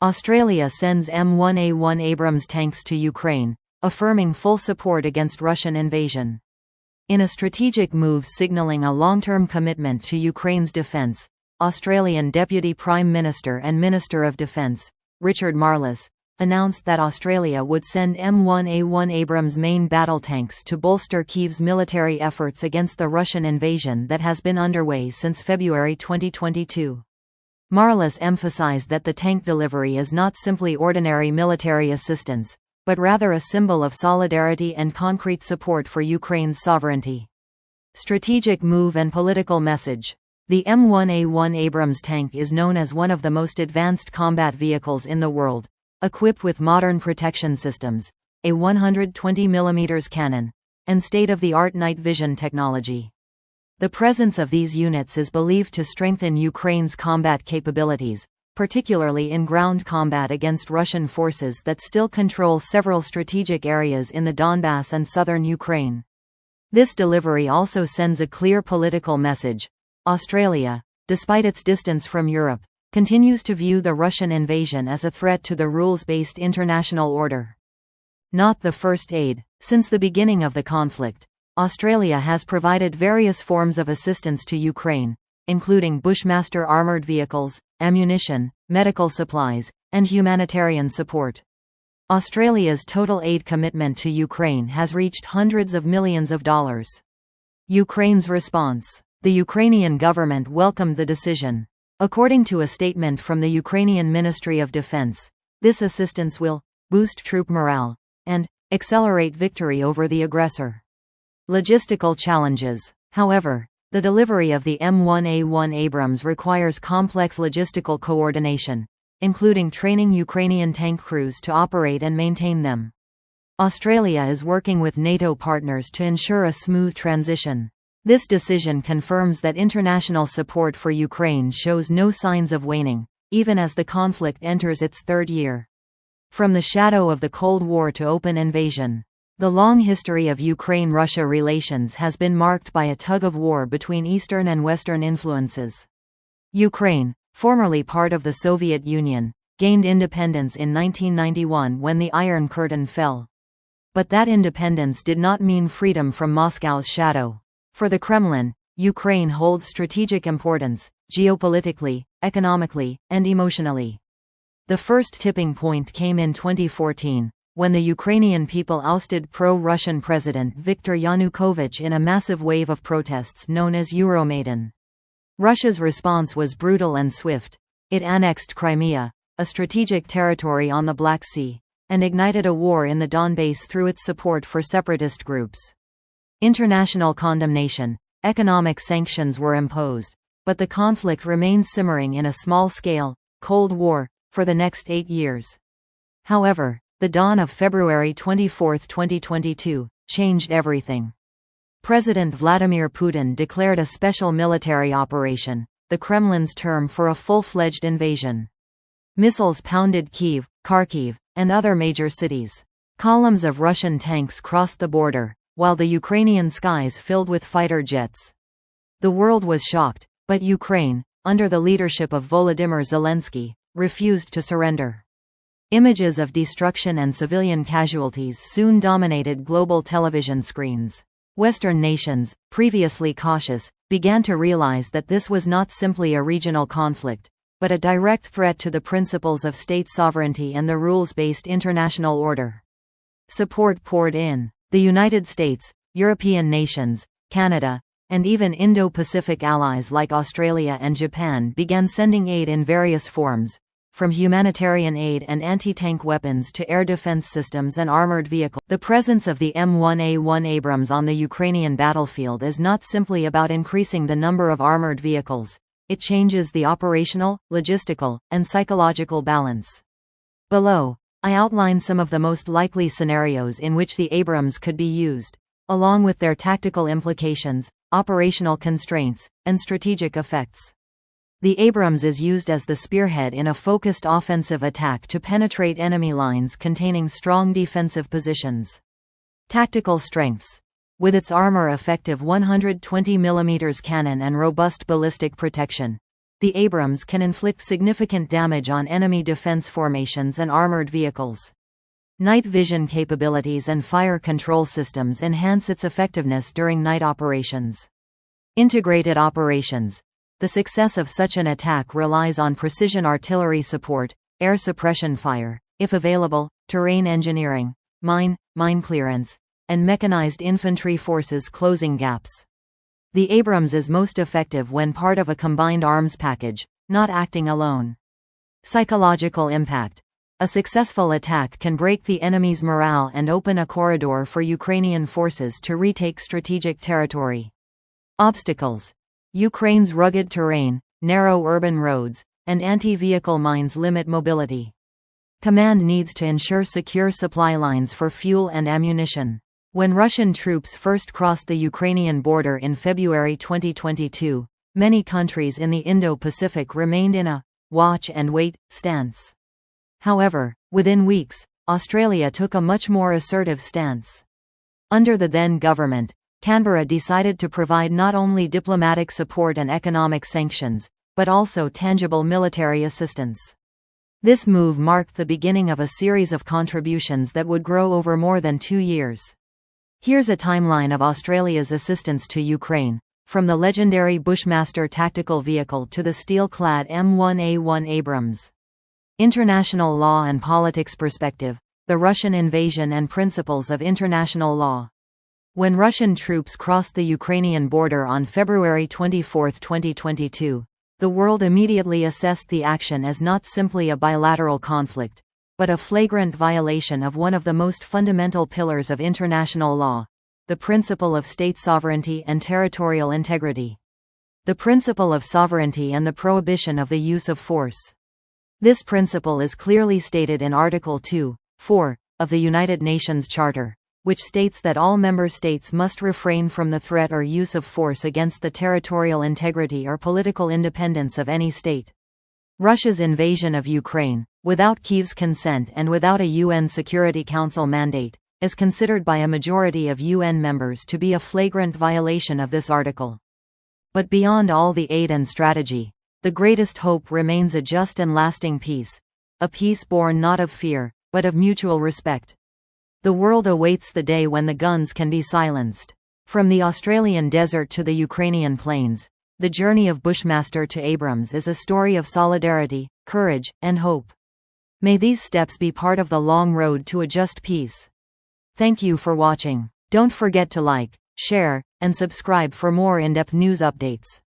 Australia sends M1A1 Abrams tanks to Ukraine, affirming full support against Russian invasion. In a strategic move signaling a long-term commitment to Ukraine's defence, Australian Deputy Prime Minister and Minister of Defence, Richard Marles, announced that Australia would send M1A1 Abrams main battle tanks to bolster Kyiv's military efforts against the Russian invasion that has been underway since February 2022. Marles emphasized that the tank delivery is not simply ordinary military assistance, but rather a symbol of solidarity and concrete support for Ukraine's sovereignty. Strategic move and political message. The M1A1 Abrams tank is known as one of the most advanced combat vehicles in the world, equipped with modern protection systems, a 120mm cannon, and state-of-the-art night vision technology. The presence of these units is believed to strengthen Ukraine's combat capabilities, particularly in ground combat against Russian forces that still control several strategic areas in the Donbass and southern Ukraine. This delivery also sends a clear political message. Australia, despite its distance from Europe, continues to view the Russian invasion as a threat to the rules-based international order. Not the first aid. Since the beginning of the conflict, Australia has provided various forms of assistance to Ukraine, including Bushmaster armored vehicles, ammunition, medical supplies, and humanitarian support. Australia's total aid commitment to Ukraine has reached hundreds of millions of dollars. Ukraine's response. The Ukrainian government welcomed the decision. According to a statement from the Ukrainian Ministry of Defense, this assistance will boost troop morale and accelerate victory over the aggressor. Logistical challenges. However, the delivery of the M1A1 Abrams requires complex logistical coordination, including training Ukrainian tank crews to operate and maintain them. Australia is working with NATO partners to ensure a smooth transition. This decision confirms that international support for Ukraine shows no signs of waning, even as the conflict enters its third year. From the shadow of the Cold War to open invasion, the long history of Ukraine-Russia relations has been marked by a tug-of-war between Eastern and Western influences. Ukraine, formerly part of the Soviet Union, gained independence in 1991 when the Iron Curtain fell. But that independence did not mean freedom from Moscow's shadow. For the Kremlin, Ukraine holds strategic importance, geopolitically, economically, and emotionally. The first tipping point came in 2014, when the Ukrainian people ousted pro-Russian President Viktor Yanukovych in a massive wave of protests known as Euromaidan. Russia's response was brutal and swift. It annexed Crimea, a strategic territory on the Black Sea, and ignited a war in the Donbass through its support for separatist groups. International condemnation, economic sanctions were imposed, but the conflict remained simmering in a small-scale, Cold War, for the next 8 years. However, the dawn of February 24, 2022, changed everything. President Vladimir Putin declared a special military operation, the Kremlin's term for a full-fledged invasion. Missiles pounded Kyiv, Kharkiv, and other major cities. Columns of Russian tanks crossed the border, while the Ukrainian skies filled with fighter jets. The world was shocked, but Ukraine, under the leadership of Volodymyr Zelensky, refused to surrender. Images of destruction and civilian casualties soon dominated global television screens. Western nations, previously cautious, began to realize that this was not simply a regional conflict, but a direct threat to the principles of state sovereignty and the rules-based international order. Support poured in. The United States, European nations, Canada, and even Indo-Pacific allies like Australia and Japan began sending aid in various forms, from humanitarian aid and anti-tank weapons to air defense systems and armored vehicles. The presence of the M1A1 Abrams on the Ukrainian battlefield is not simply about increasing the number of armored vehicles. It changes the operational, logistical, and psychological balance. Below, I outline some of the most likely scenarios in which the Abrams could be used, along with their tactical implications, operational constraints, and strategic effects. The Abrams is used as the spearhead in a focused offensive attack to penetrate enemy lines containing strong defensive positions. Tactical strengths. With its armor-effective 120mm cannon and robust ballistic protection, The Abrams can inflict significant damage on enemy defense formations and armored vehicles. Night vision capabilities and fire control systems enhance its effectiveness during night operations. Integrated operations. The success of such an attack relies on precision artillery support, air suppression fire, if available, terrain engineering, mine clearance, and mechanized infantry forces closing gaps. The Abrams is most effective when part of a combined arms package, not acting alone. Psychological impact. A successful attack can break the enemy's morale and open a corridor for Ukrainian forces to retake strategic territory. Obstacles. Ukraine's rugged terrain, narrow urban roads, and anti-vehicle mines limit mobility. Command needs to ensure secure supply lines for fuel and ammunition. When Russian troops first crossed the Ukrainian border in February 2022, many countries in the Indo-Pacific remained in a watch-and-wait stance. However, within weeks, Australia took a much more assertive stance. Under the then government, Canberra decided to provide not only diplomatic support and economic sanctions, but also tangible military assistance. This move marked the beginning of a series of contributions that would grow over more than 2 years. Here's a timeline of Australia's assistance to Ukraine, from the legendary Bushmaster tactical vehicle to the steel-clad M1A1 Abrams. International law and politics perspective, the Russian invasion and principles of international law. When Russian troops crossed the Ukrainian border on February 24, 2022, the world immediately assessed the action as not simply a bilateral conflict, but a flagrant violation of one of the most fundamental pillars of international law, the principle of state sovereignty and territorial integrity. The principle of sovereignty and the prohibition of the use of force. This principle is clearly stated in Article 2.4 of the United Nations Charter, which states that all member states must refrain from the threat or use of force against the territorial integrity or political independence of any state. Russia's invasion of Ukraine, without Kyiv's consent and without a UN Security Council mandate, is considered by a majority of UN members to be a flagrant violation of this article. But beyond all the aid and strategy, the greatest hope remains a just and lasting peace, a peace born not of fear, but of mutual respect. The world awaits the day when the guns can be silenced. From the Australian desert to the Ukrainian plains, the journey of Bushmaster to Abrams is a story of solidarity, courage, and hope. May these steps be part of the long road to a just peace. Thank you for watching. Don't forget to like, share, and subscribe for more in-depth news updates.